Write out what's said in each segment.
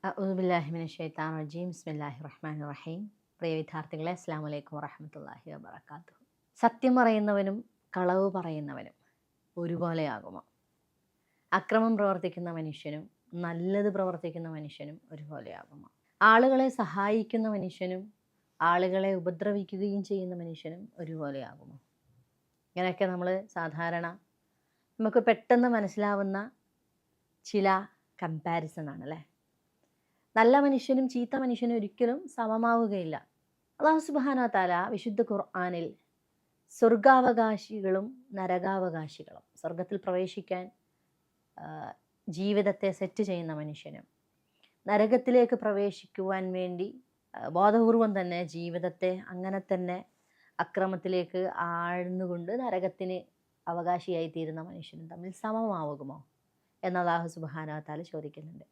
അഊദുബില്ലാഹിമിനശ്ശൈത്താനിർ റജീം ബിസ്മില്ലാഹിർ റഹ്മാനിർ റഹീം. പ്രിയ വിദ്യാർത്ഥികളെ, അസ്സലാമു അലൈക്കും വറഹ്മത്തുള്ളാഹി വബറകാതുഹു. സത്യം പറയുന്നവനും കളവ് പറയുന്നവനും ഒരുപോലെയാകുമോ? അക്രമം പ്രവർത്തിക്കുന്ന മനുഷ്യനും നല്ലത് പ്രവർത്തിക്കുന്ന മനുഷ്യനും ഒരുപോലെയാകുമോ? ആളുകളെ സഹായിക്കുന്ന മനുഷ്യനും ആളുകളെ ഉപദ്രവിക്കുകയും ചെയ്യുന്ന മനുഷ്യനും ഒരുപോലെയാകുമോ? ഇങ്ങനെയൊക്കെ നമ്മൾ സാധാരണ നമുക്ക് പെട്ടെന്ന് മനസ്സിലാവുന്ന ചില കമ്പാരിസൺ ആണല്ലേ. നല്ല മനുഷ്യനും ചീത്ത മനുഷ്യനും ഒരിക്കലും സമമാവുകയില്ല. അല്ലാഹു സുബ്ഹാനഹു വ തആല വിശുദ്ധ ഖുർആനിൽ സ്വർഗാവകാശികളും നരകാവകാശികളും, സ്വർഗത്തിൽ പ്രവേശിക്കാൻ ജീവിതത്തെ സെറ്റ് ചെയ്യുന്ന മനുഷ്യനും നരകത്തിലേക്ക് പ്രവേശിക്കുവാൻ വേണ്ടി ബോധപൂർവം തന്നെ ജീവിതത്തെ അങ്ങനെ തന്നെ അക്രമത്തിലേക്ക് ആഴ്ന്നുകൊണ്ട് നരകത്തിന് അവകാശിയായി തീരുന്ന മനുഷ്യനും തമ്മിൽ സമമാവുമോ എന്ന് അല്ലാഹു സുബ്ഹാനഹു വ തആല ചോദിക്കുന്നുണ്ട്.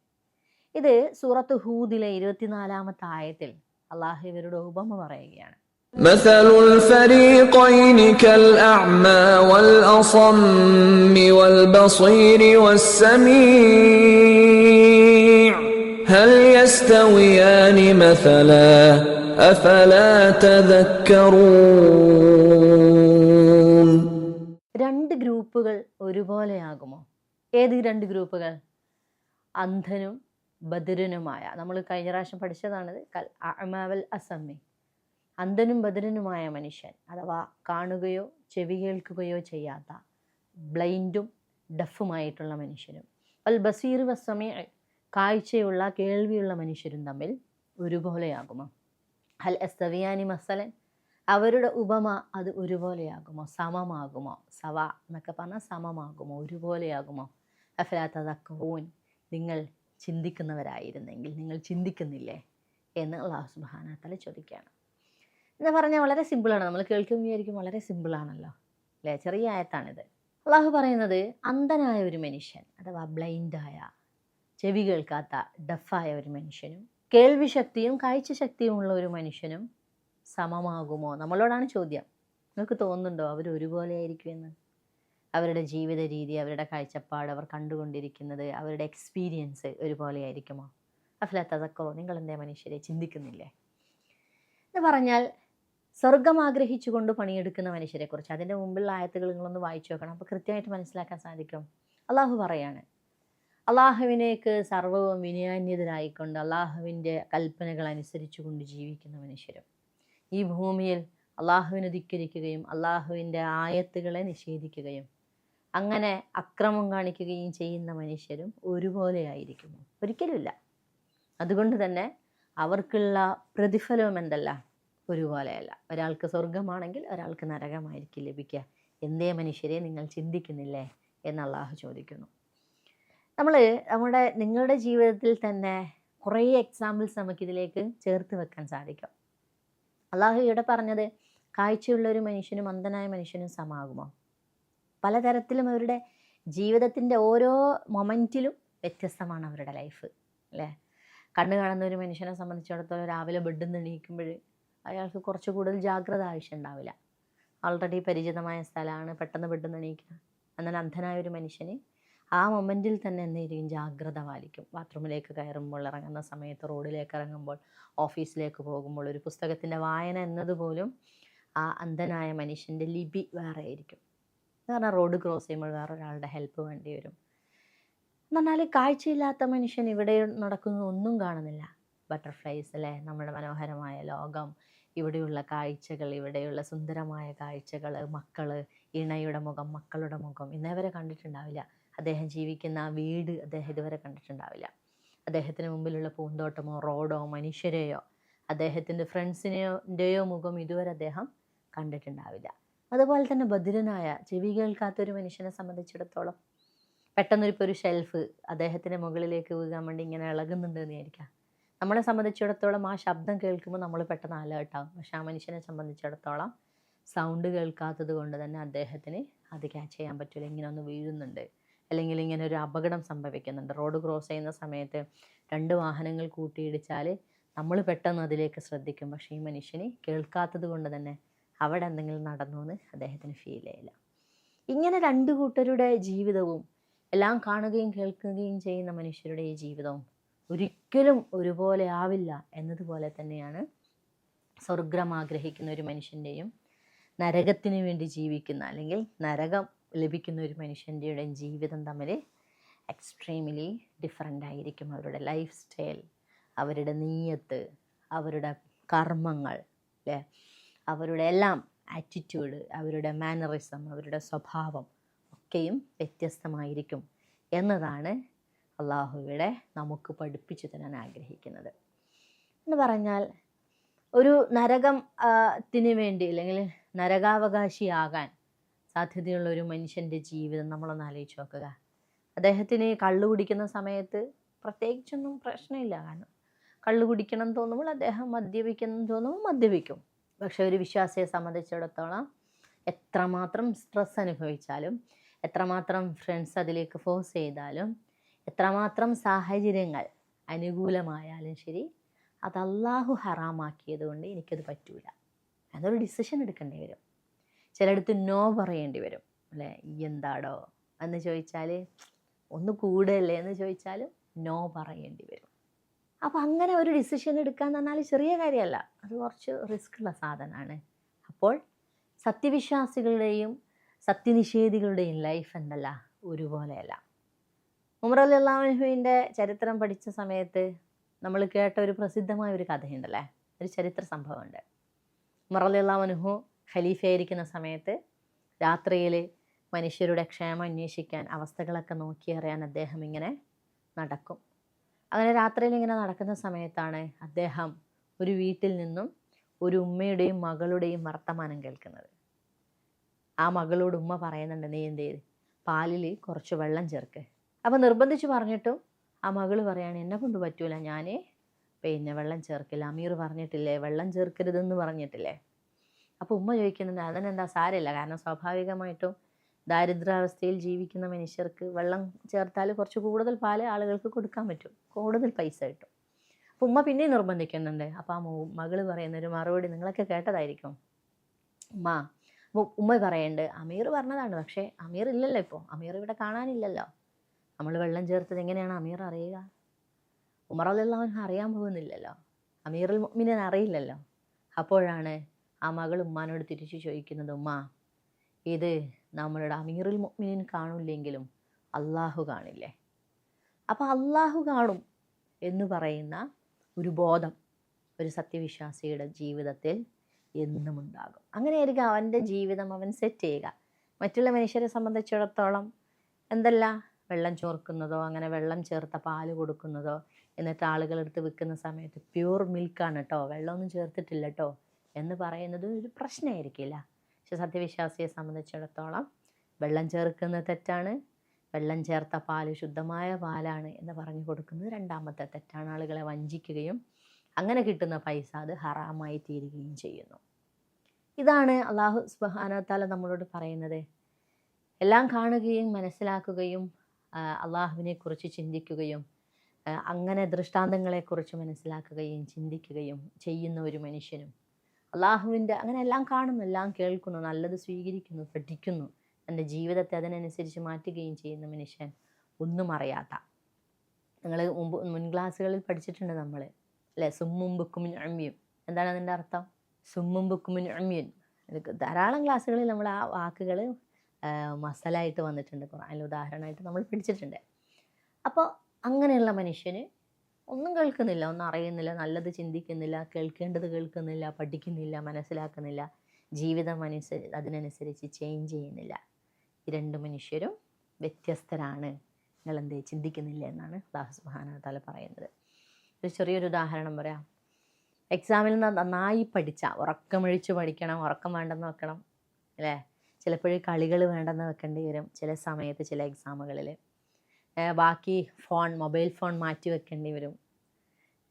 ഇത് സൂറത്ത് ഹൂദിലെ 24-ാമത്തെ ആയത്തിൽ അള്ളാഹു ഇവരുടെ ഉപമ പറയുകയാണ്. മസലുൽ ഫരീഖൈനി കൽ അഅ്മാ വൽ അസമ്മി വൽ ബസീരി വസ്സമീ ഹൽ യസ്തവിയാനി മസലാ അഫലാ തദക്കറൂൻ. രണ്ട് ഗ്രൂപ്പുകൾ ഒരുപോലെയാകുമോ? ഏത് രണ്ട് ഗ്രൂപ്പുകൾ? അന്ധനും ബദിരനുമായ, നമ്മൾ കഴിഞ്ഞ പ്രാവശ്യം പഠിച്ചതാണിത്. കൽ അഅ്മാ വൽ അസമ്മി, അന്ധനും ബദിരനുമായ മനുഷ്യൻ, അഥവാ കാണുകയോ ചെവി കേൾക്കുകയോ ചെയ്യാത്ത ബ്ലൈൻഡും ഡഫുമായിട്ടുള്ള മനുഷ്യനും, അൽ ബസീർ വസ്സമീ, കാഴ്ചയുള്ള കേൾവിയുള്ള മനുഷ്യരും തമ്മിൽ ഒരുപോലെയാകുമോ? ഹൽ യസ്തവിയാനി മസലൻ, അവരുടെ ഉപമ അത് ഒരുപോലെയാകുമോ, സമമാകുമോ? സവ എന്നൊക്കെ പറഞ്ഞാൽ സമമാകുമോ, ഒരുപോലെയാകുമോ? അഫലാ തദക്കറൂൻ, നിങ്ങൾ ചിന്തിക്കുന്നവരായിരുന്നെങ്കിൽ നിങ്ങൾ ചിന്തിക്കുന്നില്ലേ എന്ന് അല്ലാഹു സുബ്ഹാനഹു വ തആല ചോദിക്കുകയാണ്. എന്ന് പറഞ്ഞാൽ വളരെ സിമ്പിളാണ്. നമ്മൾ കേൾക്കുമ്പോൾ വിചാരിക്കും വളരെ സിമ്പിളാണല്ലോ അല്ലേ, ചെറിയ ആയത്താണിത്. അല്ലാഹു പറയുന്നത് അന്ധനായ ഒരു മനുഷ്യൻ, അഥവാ ബ്ലൈൻഡായ, ചെവി കേൾക്കാത്ത ഡഫായ ഒരു മനുഷ്യനും കേൾവി ശക്തിയും കാഴ്ച ശക്തിയും ഉള്ള ഒരു മനുഷ്യനും സമമാകുമോ? നമ്മളോടാണ് ചോദ്യം. നിങ്ങൾക്ക് തോന്നുന്നുണ്ടോ അവർ ഒരുപോലെ ആയിരിക്കുമെന്ന്? അവരുടെ ജീവിത രീതി, അവരുടെ കാഴ്ചപ്പാട്, അവർ കണ്ടുകൊണ്ടിരിക്കുന്നത്, അവരുടെ എക്സ്പീരിയൻസ് ഒരുപോലെ ആയിരിക്കുമോ? അഫ്ലാ തദക്കറൂൻ, നിങ്ങൾ എന്തേ മനുഷ്യരെ ചിന്തിക്കുന്നില്ലേ എന്ന് പറഞ്ഞാൽ സ്വർഗം ആഗ്രഹിച്ചുകൊണ്ട് പണിയെടുക്കുന്ന മനുഷ്യരെ കുറിച്ച്. അതിൻ്റെ മുമ്പുള്ള ആയത്തുകൾ നിങ്ങളൊന്ന് വായിച്ചു നോക്കണം, അപ്പോൾ കൃത്യമായിട്ട് മനസ്സിലാക്കാൻ സാധിക്കും. അള്ളാഹു പറയാണ്, അള്ളാഹുവിനേക്ക് സർവ്വവും വിനയാന്യതരായിക്കൊണ്ട് അള്ളാഹുവിൻ്റെ കൽപ്പനകൾ അനുസരിച്ചുകൊണ്ട് ജീവിക്കുന്ന മനുഷ്യരും ഈ ഭൂമിയിൽ അള്ളാഹുവിനെ ധിക്കരിക്കുകയും അള്ളാഹുവിൻ്റെ ആയത്തുകളെ നിഷേധിക്കുകയും അങ്ങനെ അക്രമം കാണിക്കുകയും ചെയ്യുന്ന മനുഷ്യരും ഒരുപോലെ ആയിരിക്കുമോ? ഒരിക്കലുമില്ല. അതുകൊണ്ട് തന്നെ അവർക്കുള്ള പ്രതിഫലവും എന്തല്ല, ഒരുപോലെയല്ല. ഒരാൾക്ക് സ്വർഗമാണെങ്കിൽ ഒരാൾക്ക് നരകമായിരിക്കും ലഭിക്കുക. എന്തേ മനുഷ്യരെ നിങ്ങൾ ചിന്തിക്കുന്നില്ലേ എന്ന് അള്ളാഹു ചോദിക്കുന്നു. നിങ്ങളുടെ ജീവിതത്തിൽ തന്നെ കുറേ എക്സാമ്പിൾസ് നമുക്കിതിലേക്ക് ചേർത്ത് വെക്കാൻ സാധിക്കും. അള്ളാഹു ഇവിടെ പറഞ്ഞത് കാഴ്ചയുള്ള ഒരു മനുഷ്യനും അന്ധനായ മനുഷ്യനും സമാകുമോ? പലതരത്തിലും അവരുടെ ജീവിതത്തിൻ്റെ ഓരോ മൊമെൻറ്റിലും വ്യത്യസ്തമാണ് അവരുടെ ലൈഫ് അല്ലേ. കണ്ണ് കാണുന്ന ഒരു മനുഷ്യനെ സംബന്ധിച്ചിടത്തോളം രാവിലെ ബെഡിൽ നിന്ന് എണീക്കുമ്പോൾ അയാൾക്ക് കുറച്ച് കൂടുതൽ ജാഗ്രത ആവശ്യമുണ്ടാവില്ല. ഓൾറെഡി പരിചിതമായ സ്ഥലമാണ്, പെട്ടെന്ന് ബെഡിൽ നിന്ന് എണീക്കുക. എന്നാൽ അന്ധനായ ഒരു മനുഷ്യന് ആ മൊമെൻറ്റിൽ തന്നെ എന്തായിരിക്കും, ജാഗ്രത പാലിക്കും. ബാത്റൂമിലേക്ക് കയറുമ്പോൾ, ഇറങ്ങുന്ന സമയത്ത്, റോഡിലേക്ക് ഇറങ്ങുമ്പോൾ, ഓഫീസിലേക്ക് പോകുമ്പോൾ, ഒരു പുസ്തകത്തിൻ്റെ വായന എന്നതുപോലും ആ അന്ധനായ മനുഷ്യൻ്റെ ലിപി വേറെ ആയിരിക്കും. എന്ന് പറഞ്ഞാൽ റോഡ് ക്രോസ് ചെയ്യുമ്പോൾ വേറൊരാളുടെ ഹെൽപ്പ് വേണ്ടി വരും. എന്ന് പറഞ്ഞാൽ കാഴ്ചയില്ലാത്ത മനുഷ്യൻ ഇവിടെ നടക്കുന്ന ഒന്നും കാണുന്നില്ല. ബട്ടർഫ്ലൈസ് അല്ലേ, നമ്മുടെ മനോഹരമായ ലോകം, ഇവിടെയുള്ള കാഴ്ചകൾ, ഇവിടെയുള്ള സുന്ദരമായ കാഴ്ചകൾ, മക്കൾ, ഇണയുടെ മുഖം, മക്കളുടെ മുഖം ഇന്നേവരെ കണ്ടിട്ടുണ്ടാവില്ല. അദ്ദേഹം ജീവിക്കുന്ന ആ വീട് അദ്ദേഹം ഇതുവരെ കണ്ടിട്ടുണ്ടാവില്ല. അദ്ദേഹത്തിന് മുമ്പിലുള്ള പൂന്തോട്ടമോ റോഡോ മനുഷ്യരെയോ അദ്ദേഹത്തിൻ്റെ ഫ്രണ്ട്സിൻ്റെയോ മുഖം ഇതുവരെ അദ്ദേഹം കണ്ടിട്ടുണ്ടാവില്ല. അതുപോലെ തന്നെ ബധിരനായ, ചെവി കേൾക്കാത്തൊരു മനുഷ്യനെ സംബന്ധിച്ചിടത്തോളം പെട്ടെന്നൊരിപ്പോൾ ഒരു ഷെൽഫ് അദ്ദേഹത്തിൻ്റെ മുകളിലേക്ക് വീഴാൻ വേണ്ടി ഇങ്ങനെ ഇളകുന്നുണ്ട് എന്ന് വിചാരിക്കാം. നമ്മളെ സംബന്ധിച്ചിടത്തോളം ആ ശബ്ദം കേൾക്കുമ്പോൾ നമ്മൾ പെട്ടെന്ന് അലേർട്ടാവും. പക്ഷെ ആ മനുഷ്യനെ സംബന്ധിച്ചിടത്തോളം സൗണ്ട് കേൾക്കാത്തത് കൊണ്ട് തന്നെ അദ്ദേഹത്തിന് അത് ക്യാച്ച് ചെയ്യാൻ പറ്റില്ല. ഇങ്ങനെ ഒന്ന് വീഴുന്നുണ്ട്, അല്ലെങ്കിൽ ഇങ്ങനെ ഒരു അപകടം സംഭവിക്കുന്നുണ്ട്. റോഡ് ക്രോസ് ചെയ്യുന്ന സമയത്ത് രണ്ട് വാഹനങ്ങൾ കൂട്ടിയിടിച്ചാൽ നമ്മൾ പെട്ടെന്ന് അതിലേക്ക് ശ്രദ്ധിക്കും. പക്ഷേ ഈ മനുഷ്യന് കേൾക്കാത്തത് കൊണ്ട് തന്നെ അവിടെ എന്തെങ്കിലും നടന്നു എന്ന് അദ്ദേഹത്തിന് ഫീൽ ചെയ്യില്ല. ഇങ്ങനെ രണ്ട് കൂട്ടരുടെ ജീവിതവും എല്ലാം കാണുകയും കേൾക്കുകയും ചെയ്യുന്ന മനുഷ്യരുടെ ഈ ജീവിതവും ഒരിക്കലും ഒരുപോലെ ആവില്ല എന്നതുപോലെ തന്നെയാണ് സ്വർഗം ആഗ്രഹിക്കുന്ന ഒരു മനുഷ്യൻ്റെയും നരകത്തിന് വേണ്ടി ജീവിക്കുന്ന അല്ലെങ്കിൽ നരകം ലഭിക്കുന്ന ഒരു മനുഷ്യൻ്റെയും ജീവിതം തമ്മിൽ എക്സ്ട്രീംലി ഡിഫറൻ്റ് ആയിരിക്കും. അവരുടെ ലൈഫ് സ്റ്റൈൽ, അവരുടെ നീയത്ത്, അവരുടെ കർമ്മങ്ങൾ, അല്ലേ, അവരുടെ എല്ലാം ആറ്റിറ്റ്യൂഡ്, അവരുടെ മാനറിസം, അവരുടെ സ്വഭാവം ഒക്കെയും വ്യത്യസ്തമായിരിക്കും എന്നതാണ് അള്ളാഹുവിടെ നമുക്ക് പഠിപ്പിച്ചു തരാൻ ആഗ്രഹിക്കുന്നത്. എന്ന് പറഞ്ഞാൽ ഒരു നരകത്തിന് വേണ്ടി അല്ലെങ്കിൽ നരകാവകാശിയാകാൻ സാധ്യതയുള്ള ഒരു മനുഷ്യൻ്റെ ജീവിതം നമ്മളൊന്ന് ആലോചിച്ച് നോക്കുക. അദ്ദേഹത്തിന് കള്ളു കുടിക്കുന്ന സമയത്ത് പ്രത്യേകിച്ചൊന്നും പ്രശ്നമില്ല. കാരണം കള്ളു കുടിക്കണം എന്ന് തോന്നുമ്പോൾ അദ്ദേഹം മദ്യപിക്കണം എന്ന് തോന്നുമ്പോൾ മദ്യപിക്കും. പക്ഷെ ഒരു വിശ്വാസിയെ സംബന്ധിച്ചിടത്തോളം എത്രമാത്രം സ്ട്രെസ് അനുഭവിച്ചാലും, എത്രമാത്രം ഫ്രണ്ട്സ് അതിലേക്ക് ഫോഴ്സ് ചെയ്താലും, എത്രമാത്രം സാഹചര്യങ്ങൾ അനുകൂലമായാലും ശരി, അത് അള്ളാഹു ഹറാമാക്കിയത് കൊണ്ട് എനിക്കത് പറ്റൂല അതൊരു ഡിസിഷൻ എടുക്കേണ്ടി വരും. ചിലയിടത്ത് നോ പറയേണ്ടി വരും, അല്ലേ. ഈ എന്താടോ എന്ന് ചോദിച്ചാൽ, ഒന്ന് കൂടുതലല്ലേ എന്ന് ചോദിച്ചാലും നോ പറയേണ്ടി വരും. അപ്പോൾ അങ്ങനെ ഒരു ഡിസിഷൻ എടുക്കാന്ന് പറഞ്ഞാൽ ചെറിയ കാര്യമല്ല, അത് കുറച്ച് റിസ്ക് ഉള്ള സാധനമാണ്. അപ്പോൾ സത്യവിശ്വാസികളുടെയും സത്യനിഷേധികളുടെയും ലൈഫ് എന്തല്ല ഒരുപോലെയല്ല. ഉമർ റളിയല്ലാഹു അൻഹുവിൻ്റെ ചരിത്രം പഠിച്ച സമയത്ത് നമ്മൾ കേട്ട ഒരു പ്രസിദ്ധമായ ഒരു കഥയുണ്ടല്ലേ, ഒരു ചരിത്ര സംഭവമുണ്ട്. ഉമർ റളിയല്ലാഹു അൻഹു ഖലീഫയായിരിക്കുന്ന സമയത്ത് രാത്രിയിൽ മനുഷ്യരുടെ ക്ഷേമം അന്വേഷിക്കാൻ, അവസ്ഥകളൊക്കെ നോക്കിയറിയാൻ അദ്ദേഹം ഇങ്ങനെ നടക്കും. അങ്ങനെ രാത്രിയിൽ ഇങ്ങനെ നടക്കുന്ന സമയത്താണ് അദ്ദേഹം ഒരു വീട്ടിൽ നിന്നും ഒരു ഉമ്മയുടെയും മകളുടെയും വർത്തമാനം കേൾക്കുന്നത്. ആ മകളോട് ഉമ്മ പറയുന്നുണ്ട്, നീ എന്ത് ചെയ്ത് പാലിൽ കുറച്ച് വെള്ളം ചേർക്ക്. അപ്പോൾ നിർബന്ധിച്ച് പറഞ്ഞിട്ടും ആ മകൾ പറയാണ്, എന്നെ കൊണ്ട് പറ്റൂല, ഞാൻ വെള്ളം ചേർക്കില്ല, അമീർ പറഞ്ഞിട്ടില്ലേ വെള്ളം ചേർക്കരുതെന്ന് പറഞ്ഞിട്ടില്ലേ. അപ്പോൾ ഉമ്മ ചോദിക്കുന്നുണ്ട്, അതിനെന്താ സാരമില്ല, കാരണം സ്വാഭാവികമായിട്ടും ദാരിദ്ര്യാവസ്ഥയിൽ ജീവിക്കുന്ന മനുഷ്യർക്ക് വെള്ളം ചേർത്താൽ കുറച്ച് കൂടുതൽ പാല് ആളുകൾക്ക് കൊടുക്കാൻ പറ്റും, കൂടുതൽ പൈസ കിട്ടും. അപ്പോൾ ഉമ്മ പിന്നെയും നിർബന്ധിക്കുന്നുണ്ട്. അപ്പോൾ ആ മകൾ പറയുന്നൊരു മറുപടി നിങ്ങളൊക്കെ കേട്ടതായിരിക്കും. അപ്പോൾ ഉമ്മ പറയുന്നുണ്ട്, അമീർ പറഞ്ഞതാണ്, പക്ഷേ അമീർ ഇല്ലല്ലോ, ഇപ്പോൾ അമീർ ഇവിടെ കാണാനില്ലല്ലോ, നമ്മൾ വെള്ളം ചേർത്തത് എങ്ങനെയാണ് അമീർ അറിയുക? ഉമർ റളിയല്ലാഹു അൻഹു അറിയാൻ പോകുന്നില്ലല്ലോ, അമീറുൽ മുഅ്മിനീൻ അറിയില്ലല്ലോ. അപ്പോഴാണ് ആ മകൾ ഉമ്മാനോട് തിരിച്ചു ചോദിക്കുന്നത്, ഉമ്മ, ഇത് നമ്മളുടെ അമീറുൽ മുഅ്മിനീൻ കാണില്ലെങ്കിലും അള്ളാഹു കാണില്ലേ? അപ്പോൾ അള്ളാഹു കാണും എന്ന് പറയുന്ന ഒരു ബോധം ഒരു സത്യവിശ്വാസിയുടെ ജീവിതത്തിൽ എന്നും ഉണ്ടാകും. അങ്ങനെയായിരിക്കും അവൻ്റെ ജീവിതം അവൻ സെറ്റ് ചെയ്യുക. മറ്റുള്ള മനുഷ്യരെ സംബന്ധിച്ചിടത്തോളം എന്തല്ല, വെള്ളം ചോർക്കുന്നതോ അങ്ങനെ വെള്ളം ചേർത്ത പാല് കൊടുക്കുന്നതോ, എന്നിട്ട് ആളുകളെടുത്ത് വിൽക്കുന്ന സമയത്ത് പ്യൂർ മിൽക്കാണ് കേട്ടോ, വെള്ളമൊന്നും ചേർത്തിട്ടില്ല കേട്ടോ എന്ന് പറയുന്നത് ഒരു പ്രശ്നമായിരിക്കില്ല. പക്ഷെ സത്യവിശ്വാസിയെ സംബന്ധിച്ചിടത്തോളം വെള്ളം ചേർക്കുന്നത് തെറ്റാണ്, വെള്ളം ചേർത്ത പാല് ശുദ്ധമായ പാലാണ് എന്ന് പറഞ്ഞു കൊടുക്കുന്നത് രണ്ടാമത്തെ തെറ്റാണ്. ആളുകളെ വഞ്ചിക്കുകയും അങ്ങനെ കിട്ടുന്ന പൈസ അത് ഹറാമായി തീരുകയും ചെയ്യുന്നു. ഇതാണ് അള്ളാഹു സുബ്ഹാനഹു വ തആല നമ്മളോട് പറയുന്നത്. എല്ലാം കാണുകയും മനസ്സിലാക്കുകയും അള്ളാഹുവിനെക്കുറിച്ച് ചിന്തിക്കുകയും അങ്ങനെ ദൃഷ്ടാന്തങ്ങളെക്കുറിച്ച് മനസ്സിലാക്കുകയും ചിന്തിക്കുകയും ചെയ്യുന്ന ഒരു മനുഷ്യനും അള്ളാഹുവിൻ്റെ അങ്ങനെ എല്ലാം കാണുന്നു, എല്ലാം കേൾക്കുന്നു, നല്ലത് സ്വീകരിക്കുന്നു, പഠിക്കുന്നു, തൻ്റെ ജീവിതത്തെ അതിനനുസരിച്ച് മാറ്റുകയും ചെയ്യുന്ന മനുഷ്യൻ ഒന്നും അറിയാത്ത, നിങ്ങൾ മുൻ ക്ലാസ്സുകളിൽ പഠിച്ചിട്ടുണ്ട് നമ്മൾ, അല്ലേ, സുമ്മും ബുക്കുമിൻ ഉമ്മിയും. എന്താണ് അതിൻ്റെ അർത്ഥം? സുമ്മും ബുക്കുമിൻ ഉമ്മിയൻ. ധാരാളം ക്ലാസ്സുകളിൽ നമ്മൾ ആ വാക്കുകൾ മസലായിട്ട് വന്നിട്ടുണ്ട്, ഖുർആനിൽ ഉദാഹരണമായിട്ട് നമ്മൾ പഠിച്ചിട്ടുണ്ട്. അപ്പോൾ അങ്ങനെയുള്ള മനുഷ്യന് ഒന്നും കേൾക്കുന്നില്ല, ഒന്നും അറിയുന്നില്ല, നല്ലത് ചിന്തിക്കുന്നില്ല, കേൾക്കേണ്ടത് കേൾക്കുന്നില്ല, പഠിക്കുന്നില്ല, മനസ്സിലാക്കുന്നില്ല, ജീവിതം അതിനനുസരിച്ച് ചേഞ്ച് ചെയ്യുന്നില്ല. ഈ രണ്ട് മനുഷ്യരും വ്യത്യസ്തരാണ്, നിങ്ങളെന്തേ ചിന്തിക്കുന്നില്ല എന്നാണ് അല്ലാഹു സുബ്ഹാനഹു വ തആല പറയുന്നത്. ഒരു ചെറിയൊരു ഉദാഹരണം പറയാം. എക്സാമിൽ നിന്ന് നന്നായി പഠിച്ച, ഉറക്കമൊഴിച്ച് പഠിക്കണം, ഉറക്കം വേണ്ടെന്ന് വെക്കണം, അല്ലേ, ചിലപ്പോൾ കളികൾ വേണ്ടെന്ന് വെക്കേണ്ടി വരും ചില സമയത്ത്, ചില എക്സാമുകളിൽ. ബാക്കി മൊബൈൽ ഫോൺ മാറ്റി വെക്കേണ്ടി വരും.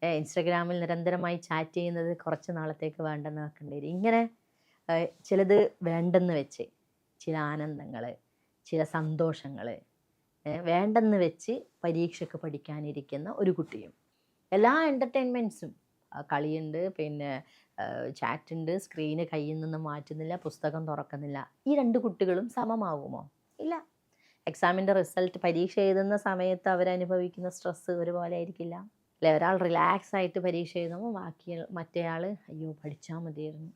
ഇൻസ്റ്റഗ്രാമിൽ നിരന്തരമായി ചാറ്റ് ചെയ്യുന്നത് കുറച്ച് നാളത്തേക്ക് വേണ്ടെന്ന് വെക്കേണ്ടി വരും. ഇങ്ങനെ ചിലത് വേണ്ടെന്ന് വെച്ച്, ചില ആനന്ദങ്ങൾ, ചില സന്തോഷങ്ങൾ വേണ്ടെന്ന് വെച്ച് പരീക്ഷയ്ക്ക് പഠിക്കാനിരിക്കുന്ന ഒരു കുട്ടിയും, എല്ലാ എൻ്റർടൈൻമെൻറ്റ്സും, കളിയുണ്ട്, പിന്നെ ചാറ്റുണ്ട്, സ്ക്രീന് കയ്യിൽ നിന്ന് മാറ്റുന്നില്ല, പുസ്തകം തുറക്കുന്നില്ല. ഈ രണ്ട് കുട്ടികളും സമമാകുമോ? ഇല്ല. എക്സാമിൻ്റെ റിസൾട്ട്, പരീക്ഷ എഴുതുന്ന സമയത്ത് അവരനുഭവിക്കുന്ന സ്ട്രെസ്സ് ഒരുപോലെ ആയിരിക്കില്ല. അല്ലെ? ഒരാൾ റിലാക്സ് ആയിട്ട് പരീക്ഷ എഴുതുമ്പോൾ മറ്റേയാൾ അയ്യോ പഠിച്ചാൽ മതിയായിരുന്നു,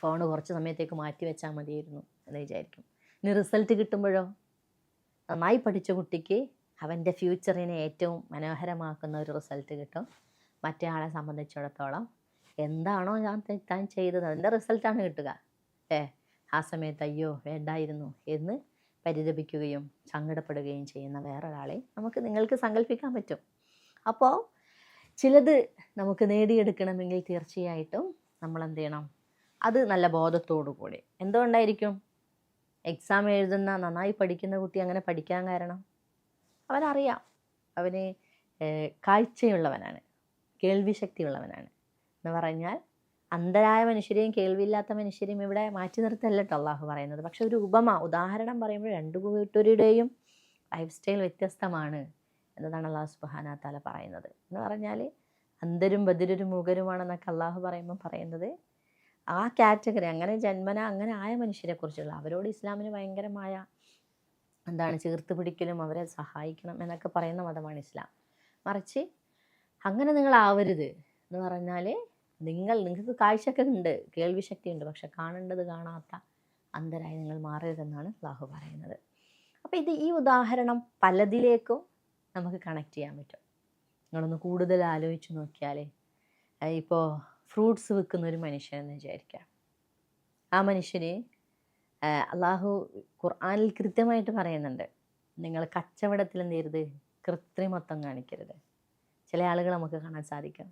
ഫോൺ കുറച്ച് സമയത്തേക്ക് മാറ്റി വെച്ചാൽ മതിയായിരുന്നു എന്ന് വിചാരിക്കും. ഇനി റിസൾട്ട് കിട്ടുമ്പോഴോ, നന്നായി പഠിച്ച കുട്ടിക്ക് അവൻ്റെ ഫ്യൂച്ചറിനെ ഏറ്റവും മനോഹരമാക്കുന്ന ഒരു റിസൾട്ട് കിട്ടും. മറ്റേ ആളെ സംബന്ധിച്ചിടത്തോളം എന്താണോ താൻ ചെയ്തത് അതിൻ്റെ റിസൾട്ടാണ് കിട്ടുക. ആ സമയത്ത് അയ്യോ വേണ്ടായിരുന്നു എന്ന് പരിതപിക്കുകയും സങ്കടപ്പെടുകയും ചെയ്യുന്ന വേറൊരാളെ നിങ്ങൾക്ക് സങ്കല്പിക്കാൻ പറ്റും. അപ്പോൾ ചിലത് നമുക്ക് നേടിയെടുക്കണമെങ്കിൽ തീർച്ചയായിട്ടും നമ്മൾ എന്ത് ചെയ്യണം? അത് നല്ല ബോധത്തോടു കൂടി. എന്തുകൊണ്ടായിരിക്കും എക്സാം എഴുതുന്ന നന്നായി പഠിക്കുന്ന കുട്ടി അങ്ങനെ പഠിക്കാൻ കാരണം? അവനറിയാം അവന് കാഴ്ചയുള്ളവനാണ്, കേൾവി ശക്തിയുള്ളവനാണ്. എന്ന് പറഞ്ഞാൽ അന്ധരായ മനുഷ്യരെയും കേൾവിയില്ലാത്ത മനുഷ്യരെയും ഇവിടെ മാറ്റി നിർത്തല്ല കേട്ടോ അള്ളാഹു പറയുന്നത്. പക്ഷെ ഒരു ഉദാഹരണം പറയുമ്പോൾ രണ്ടു കൂട്ടരുടെയും ലൈഫ് സ്റ്റൈൽ വ്യത്യസ്തമാണ് എന്നതാണ് അള്ളാഹു സുബ്ഹാനഹു വ തആല പറയുന്നത്. എന്ന് പറഞ്ഞാൽ അന്ധരും ബധിരരും മൂകരുമാണെന്നൊക്കെ അള്ളാഹു പറയുമ്പോൾ പറയുന്നത് ആ കാറ്റഗറി, അങ്ങനെ ജന്മന അങ്ങനെ ആയ മനുഷ്യരെക്കുറിച്ചുള്ള, അവരോട് ഇസ്ലാമിന് ഭയങ്കരമായ ചേർത്ത് പിടിക്കലും അവരെ സഹായിക്കണം എന്നൊക്കെ പറയുന്ന മതമാണ് ഇസ്ലാം. മറിച്ച് അങ്ങനെ നിങ്ങളാവരുത് എന്ന് പറഞ്ഞാൽ നിങ്ങൾക്ക് കാഴ്ചയൊക്കെ ഉണ്ട്, കേൾവി ശക്തി ഉണ്ട്, പക്ഷെ കാണേണ്ടത് കാണാത്ത അന്ധരായി നിങ്ങൾ മാറരുതെന്നാണ് അല്ലാഹു പറയുന്നത്. അപ്പോൾ ഈ ഉദാഹരണം പലതിലേക്കും നമുക്ക് കണക്ട് ചെയ്യാൻ പറ്റും. നിങ്ങളൊന്ന് കൂടുതൽ ആലോചിച്ച് നോക്കിയാൽ, ഇപ്പോൾ ഫ്രൂട്ട്സ് വിൽക്കുന്ന ഒരു മനുഷ്യനെന്ന് വിചാരിക്കാം. ആ മനുഷ്യന് അള്ളാഹു ഖുർആനിൽ കൃത്യമായിട്ട് പറയുന്നുണ്ട്, നിങ്ങൾ കച്ചവടത്തിൽ എന്ത് ചെയ്യരുത്, കൃത്രിമത്വം കാണിക്കരുത്. ചില ആളുകൾ നമുക്ക് കാണാൻ സാധിക്കും,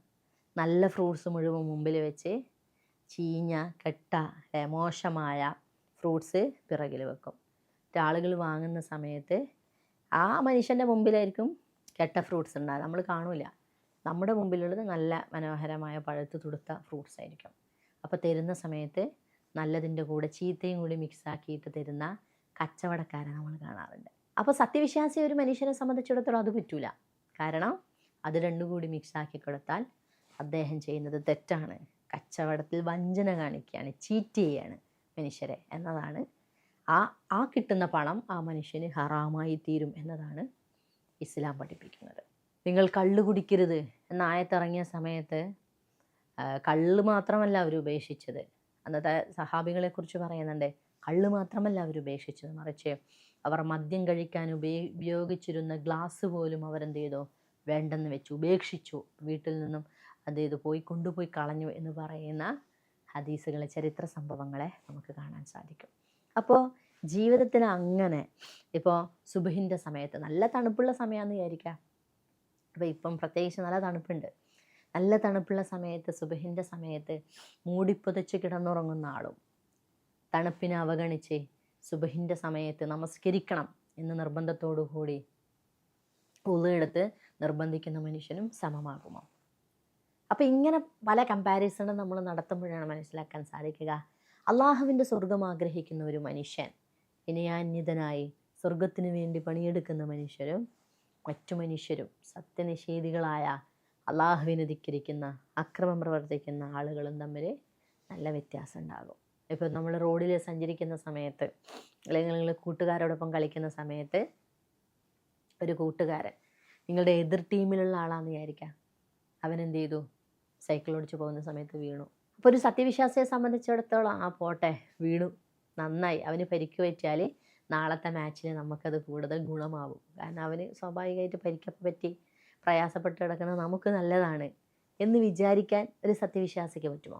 നല്ല ഫ്രൂട്ട്സ് മുഴുവൻ മുമ്പിൽ വെച്ച് ചീഞ്ഞ കെട്ട മോശമായ ഫ്രൂട്ട്സ് പിറകിൽ വെക്കും. ആളുകൾ വാങ്ങുന്ന സമയത്ത് ആ മനുഷ്യൻ്റെ മുമ്പിലായിരിക്കും കെട്ട ഫ്രൂട്ട്സ് ഉണ്ടാകുക, നമ്മൾ കാണൂല. നമ്മുടെ മുമ്പിലുള്ളത് നല്ല മനോഹരമായ പഴുത്ത് തുടുത്ത ഫ്രൂട്ട്സ് ആയിരിക്കും. അപ്പോൾ തരുന്ന സമയത്ത് നല്ലതിൻ്റെ കൂടെ ചീത്തയും കൂടി മിക്സാക്കിയിട്ട് തരുന്ന കച്ചവടക്കാരെ നമ്മൾ കാണാറുണ്ട്. അപ്പോൾ സത്യവിശ്വാസി ഒരു മനുഷ്യനെ സംബന്ധിച്ചിടത്തോളം അത് പറ്റൂല. കാരണം അത് രണ്ടും കൂടി മിക്സാക്കി കൊടുത്താൽ അദ്ദേഹം ചെയ്യുന്നത് തെറ്റാണ്, കച്ചവടത്തിൽ വഞ്ചന കാണിക്കുകയാണ്, ചീറ്റ് ചെയ്യുകയാണ് മനുഷ്യരെ എന്നതാണ്. ആ കിട്ടുന്ന പണം ആ മനുഷ്യന് ഹറാമായി തീരും എന്നതാണ് ഇസ്ലാം പഠിപ്പിക്കുന്നത്. നിങ്ങൾ കള്ള് കുടിക്കരുത് എന്ന ആയത്തിറങ്ങിയ സമയത്ത് കള്ള് മാത്രമല്ല അവർ ഉപേക്ഷിച്ചത്. അന്നത്തെ സഹാബികളെക്കുറിച്ച് പറയുന്നുണ്ട്, കള്ള് മാത്രമല്ല അവർ ഉപേക്ഷിച്ചത്, മറിച്ച് അവർ മദ്യം കഴിക്കാൻ ഉപയോഗിച്ചിരുന്ന ഗ്ലാസ് പോലും അവരെന്ത് ചെയ്തു, വേണ്ടെന്ന് വെച്ചു, ഉപേക്ഷിച്ചു, വീട്ടിൽ നിന്നും കൊണ്ടുപോയി കളഞ്ഞു എന്ന് പറയുന്ന ഹദീസുകളെ, ചരിത്ര സംഭവങ്ങളെ നമുക്ക് കാണാൻ സാധിക്കും. അപ്പോൾ ജീവിതത്തിൽ അങ്ങനെ ഇപ്പോൾ സുബഹിൻ്റെ സമയത്ത് നല്ല തണുപ്പുള്ള സമയമാണെന്ന് വിചാരിക്കാം. അപ്പോൾ ഇപ്പം പ്രത്യേകിച്ച് നല്ല തണുപ്പുണ്ട്. നല്ല തണുപ്പുള്ള സമയത്ത് സുബഹിൻ്റെ സമയത്ത് മൂടിപ്പൊതച്ച് കിടന്നുറങ്ങുന്ന ആളും തണുപ്പിനെ അവഗണിച്ച് സുബഹിൻ്റെ സമയത്ത് നമസ്കരിക്കണം എന്ന് നിർബന്ധത്തോടു കൂടി ഉളയെടുത്ത് നിർബന്ധിക്കുന്ന മനുഷ്യനും സമമാകുമോ? അപ്പോൾ ഇങ്ങനെ പല കമ്പാരിസണും നമ്മൾ നടത്തുമ്പോഴാണ് മനസ്സിലാക്കാൻ സാധിക്കുക, അള്ളാഹുവിൻ്റെ സ്വർഗം ആഗ്രഹിക്കുന്ന ഒരു മനുഷ്യൻ വിനയാന്വിതനായി സ്വർഗത്തിന് വേണ്ടി പണിയെടുക്കുന്ന മനുഷ്യരും മറ്റു മനുഷ്യരും സത്യനിഷേധികളായ അള്ളാഹുവിനെ ധിക്കരിക്കുന്ന അക്രമം പ്രവർത്തിക്കുന്ന ആളുകളും തമ്മിൽ നല്ല വ്യത്യാസം ഉണ്ടാകും. ഇപ്പോൾ നമ്മൾ റോഡിൽ സഞ്ചരിക്കുന്ന സമയത്ത്, അല്ലെങ്കിൽ നിങ്ങൾ കൂട്ടുകാരോടൊപ്പം കളിക്കുന്ന സമയത്ത് ഒരു കൂട്ടുകാരൻ നിങ്ങളുടെ എതിർ ടീമിലുള്ള ആളാണെന്ന് വിചാരിക്കാം, അവനെന്ത് ചെയ്തു, സൈക്കിൾ ഓടിച്ച് പോകുന്ന സമയത്ത് വീണു. അപ്പോൾ ഒരു സത്യവിശ്വാസിയെ സംബന്ധിച്ചിടത്തോളം പോട്ടെ വീണു, നന്നായി, അവന് പരിക്ക് പറ്റിയാൽ നാളത്തെ മാച്ചിന് നമുക്കത് കൂടുതൽ ഗുണമാവും. കാരണം അവന് സ്വാഭാവികമായിട്ട് പരിക്കൊക്കെ പറ്റി പ്രയാസപ്പെട്ട് കിടക്കുന്നത് നമുക്ക് നല്ലതാണ് എന്ന് വിചാരിക്കാൻ ഒരു സത്യവിശ്വാസിക്ക് പറ്റുമോ?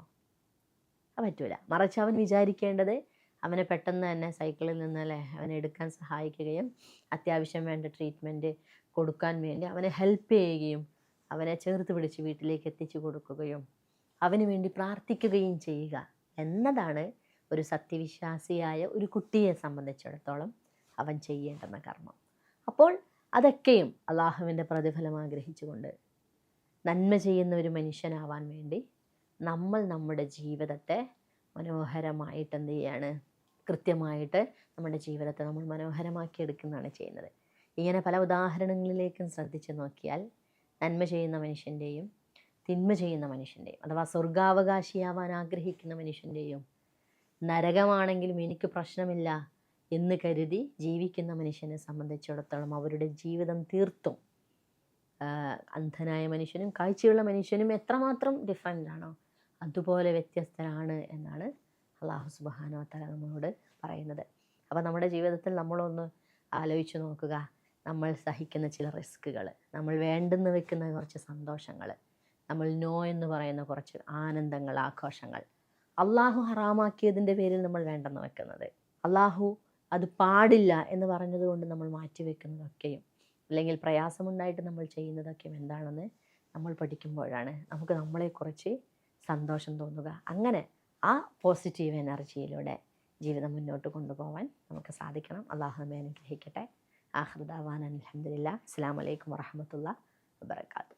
അത് പറ്റൂല. മറിച്ച് അവൻ വിചാരിക്കേണ്ടത് അവനെ പെട്ടെന്ന് തന്നെ സൈക്കിളിൽ നിന്നല്ലേ അവനെ എടുക്കാൻ സഹായിക്കുകയും അത്യാവശ്യം വേണ്ട ട്രീറ്റ്മെൻറ്റ് കൊടുക്കാൻ വേണ്ടി അവനെ ഹെൽപ്പ് ചെയ്യുകയും അവനെ ചേർത്ത് പിടിച്ച് വീട്ടിലേക്ക് എത്തിച്ചു കൊടുക്കുകയും അവന് വേണ്ടി പ്രാർത്ഥിക്കുകയും ചെയ്യുക എന്നതാണ് ഒരു സത്യവിശ്വാസിയായ ഒരു കുട്ടിയെ സംബന്ധിച്ചിടത്തോളം അവൻ ചെയ്യേണ്ടുന്ന കർമ്മം. അപ്പോൾ അതൊക്കെയും അള്ളാഹുവിൻ്റെ പ്രതിഫലം ആഗ്രഹിച്ചുകൊണ്ട് നന്മ ചെയ്യുന്ന ഒരു മനുഷ്യനാവാൻ വേണ്ടി നമ്മൾ നമ്മുടെ ജീവിതത്തെ മനോഹരമായിട്ട് എന്ത് ചെയ്യാണ്, കൃത്യമായിട്ട് നമ്മുടെ ജീവിതത്തെ നമ്മൾ മനോഹരമാക്കി എടുക്കുന്നതാണ് ചെയ്യുന്നത്. ഇങ്ങനെ പല ഉദാഹരണങ്ങളിലേക്കും ശ്രദ്ധിച്ച് നോക്കിയാൽ നന്മ ചെയ്യുന്ന മനുഷ്യൻ്റെയും തിന്മ ചെയ്യുന്ന മനുഷ്യൻ്റെയും, അഥവാ സ്വർഗാവകാശിയാവാൻ ആഗ്രഹിക്കുന്ന മനുഷ്യൻ്റെയും, നരകമാണെങ്കിലും എനിക്ക് പ്രശ്നമില്ല എന്ന് കരുതി ജീവിക്കുന്ന മനുഷ്യനെ സംബന്ധിച്ചിടത്തോളം അവരുടെ ജീവിതം തീർത്തും അന്ധനായ മനുഷ്യനും കാഴ്ചയുള്ള മനുഷ്യനും എത്രമാത്രം ഡിഫറൻ്റ് ആണോ അതുപോലെ വ്യത്യസ്തരാണ് എന്നാണ് അല്ലാഹു സുബ്ഹാനഹു വ തആല നമ്മളോട് പറയുന്നത്. അപ്പോൾ നമ്മുടെ ജീവിതത്തിൽ നമ്മളൊന്ന് ആലോചിച്ച് നോക്കുക. നമ്മൾ സഹിക്കുന്ന ചില റിസ്കുകൾ, നമ്മൾ വേണ്ടെന്ന് വെക്കുന്ന കുറച്ച് സന്തോഷങ്ങൾ, നമ്മൾ നോ എന്ന് പറയുന്ന കുറച്ച് ആനന്ദങ്ങൾ, ആഘോഷങ്ങൾ, അള്ളാഹു ഹറാമാക്കിയതിൻ്റെ പേരിൽ നമ്മൾ വേണ്ടെന്ന് വെക്കുന്നത്, അള്ളാഹു അത് പാടില്ല എന്ന് പറഞ്ഞതുകൊണ്ട് നമ്മൾ മാറ്റിവെക്കുന്നതൊക്കെയും, അല്ലെങ്കിൽ പ്രയാസമുണ്ടായിട്ട് നമ്മൾ ചെയ്യുന്നതൊക്കെയും എന്താണെന്ന് നമ്മൾ പഠിക്കുമ്പോഴാണ് നമുക്ക് നമ്മളെക്കുറിച്ച് സന്തോഷം തോന്നുക. അങ്ങനെ ആ പോസിറ്റീവ് എനർജിയിലൂടെ ജീവിതം മുന്നോട്ട് കൊണ്ടുപോകാൻ നമുക്ക് സാധിക്കണം. അള്ളാഹു നമ്മെ അനുഗ്രഹിക്കട്ടെ. ആഖിറു ദഅവാന അൽഹംദുലില്ലാഹ്. അസ്സലാമു അലൈക്കും വറഹ്മത്തുള്ളാഹി വബറകാതുഹു.